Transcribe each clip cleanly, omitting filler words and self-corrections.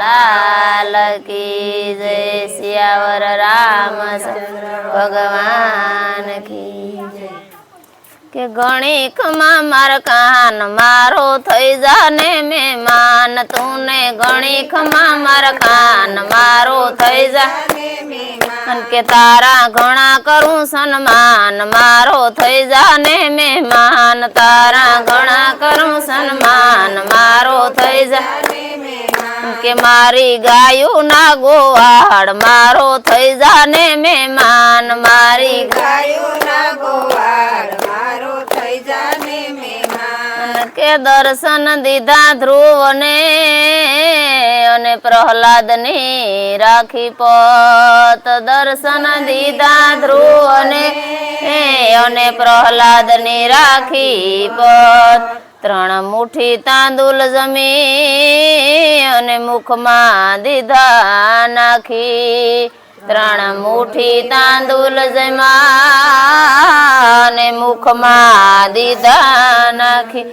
लाल की जय सियावर रामचंद्र भगवान की के गणिक मार कान मारो थई जाने मेहमान तूने गणिक मार कान मारो थई जाने मेहमान के तारा घणा करूं सन्मान मारो थई जाने मेहमान तारा घणा करूं सन्मान मारो थई जाने मेहमान के मारी गायो ना गोवाड़ मारो थई जाने मेहमान मारी गायो ना गोवाड़ के दर्शन दीधा ध्रुव ने प्रहलाद ने राखी पत दर्शन दीधा ध्रुव ने प्रहलाद ने राखी पत त्रण मुठी तांदूल जमी अने मुख में दीधा नाखी त्रण मुठी तांदूल जमा ने मुख में दीदा नाखी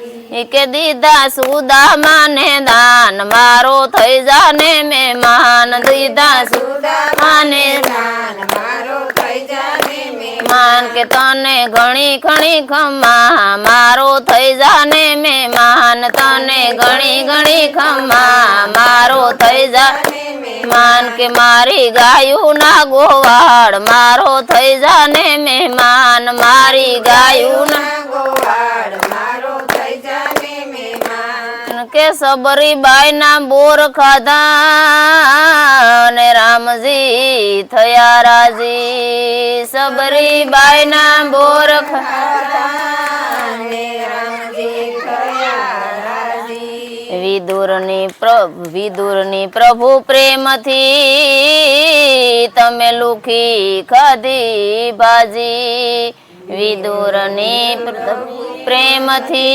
के दीदा सुदामा ने दान मारो थई जाने मेहमान दीदा सुदामा ने दान मारो थई जाने मेहमान के तने घणी घणी खम्मा मारो थई जाने मेहमान तने घणी घणी खम्मा मारो थई जाने मेहमान के मारी गायू ना गोवाड़ मारो थई जाने मेहमान मारी गायू ना गोवाड़ मारो थई जाने मेहमान के सबरी बाई ना बोर खाधा ने रामजी थया राजी सबरी बाई ना बोर खाधा ने रामजी थया राजी विदुरनी प्रभु प्रेम थी तमे लुखी खाधी भाजी विदुरनी प्रेम थी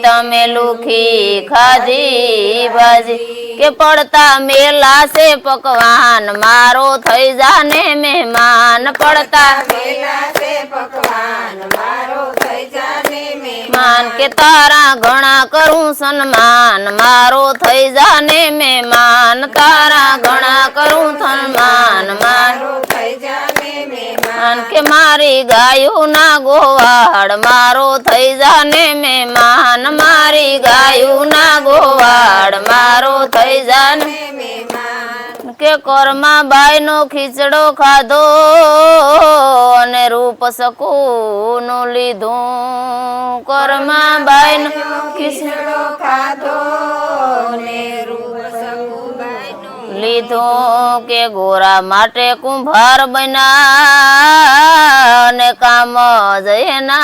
तमे लुखी खाधी भाजी के पड़ता मेला से पकवान मारो थई जाने मेहमान पड़ता मेला से पकवान मारो थई जाने मेहमान के तारा घणा करूं सन्मान मारो थई जाने मेहमान तारा घणा करूं सन्मान मारो थई जाने मेहमान के मारी गायो ना गोवाड़ मारो थई जाने मेहमान मारी गायो ना गोवाड़ मारो थई जाने मेहमान के कर्मा बाई नो खीचड़ो खाधो अने रूप सकून लीधो कर्मा बाई नो खीचड़ो खाधो ने रूप सकून लीधो के गोरा माटे कुंभार बना ने काम जय ना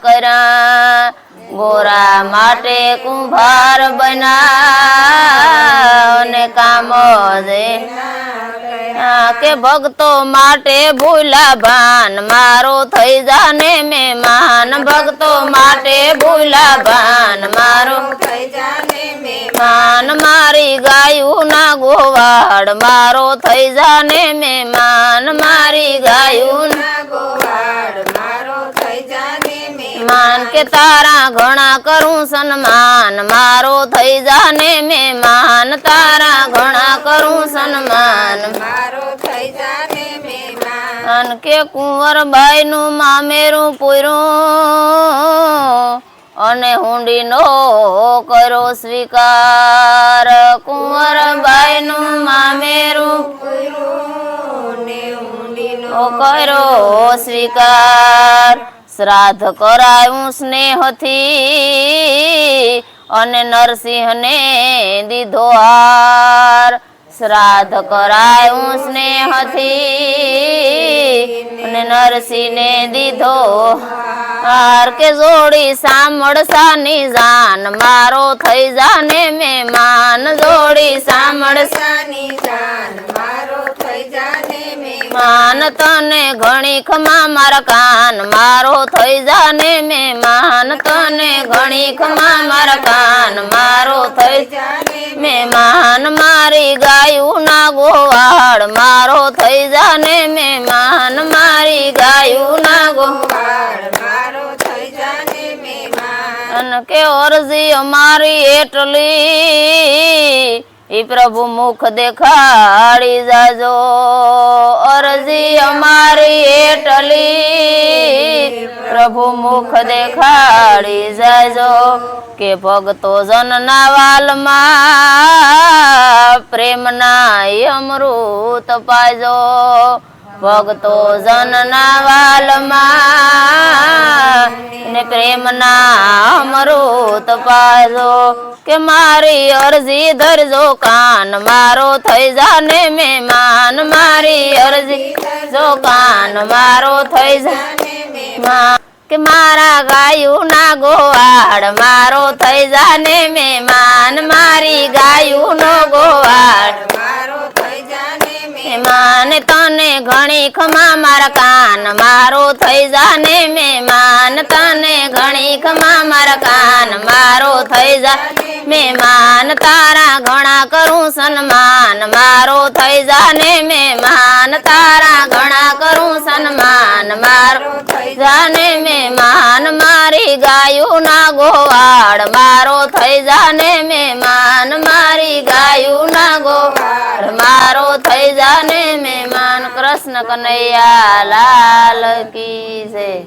करा गोरा माटे कुंभार बना ने काम दे के भक्तो माटे भूला भान मारो थई जाने मेहमान भक्तो माटे भूला भान मारो थई जाने मेहमान मारी गायू ना गोवाड़ मारो थई जाने मेहमान मारी गायू ना गोवाड़ मारो थई जाने मेहमान के तारा घणा करूं सन्मान मारो थई जाने मेहमान तारा घणा करूं सन्मान मारो थई जाने मेहमान के कुंवर बाई नु मामेरू पूरो अने हुंडी नो करो स्वीकार कुंवर बाई नु मामेरू पूरो ने हुंडी नो करो स्वीकार श्राद्ध करायूं स्नेह थी अने नरसिंह ने दीधो हार श्राद्ध करायूं स्नेह थी अने नरसिंह ने दीधो हार के जोड़ी सामड़ सानी जान मारो थई जाने मेहमान जोड़ी सामड़ सानी जान मारो थई जाने मेहमान तने घणी खमा मार कान मारो थई जाने मेहमान तने घणी खमा मार कान मारो थई जाने मेहमान मारी गायू ना गोवाड़ मारो थई जाने मेहमान मारी गायू ना गोवाड़ मारो थई जाने मेहमान ધન કે અરજી અમારી એટલી ઈ પ્રભુ મુખ દેખાડી જાજો અરજી અમારી એટલી પ્રભુ મુખ દેખાડી જાજો કે ભક્તો જનના વાલમાં પ્રેમના અમૃત પાજો ભક્તો જનના વાલમાં ને પ્રેમના અમૃત પાજો કે મારી અરજી ધરજો કાન મારો થઈ જાને મહેમાન મારી અરજી જો કાન મારો થઈ જા કે મારા ગાયું ના ગોવાળ મારો થઈ જાને મહેમાન મારી ગાયું નો ગોવાળ મહેમાન તને ઘણી ખમા મારા કાન મારો થઈ જાને મહેમાન તને ઘણી ખમા મારા કાન મારો થઈ જા મહેમાન તારા ઘણા કરું સન્માન મારો થઈ જાને મહેમાન તારા ઘણા કરું સન્માન મારો થઈ જાને મહેમાન મારી ગાયું ના ગોવાળ મારો થઈ જાને મહેમાન મારી ગાયું ના ગોવાળ મારો થઈ જાને મહેમાન કૃષ્ણ કનૈયા લાલ કી જય।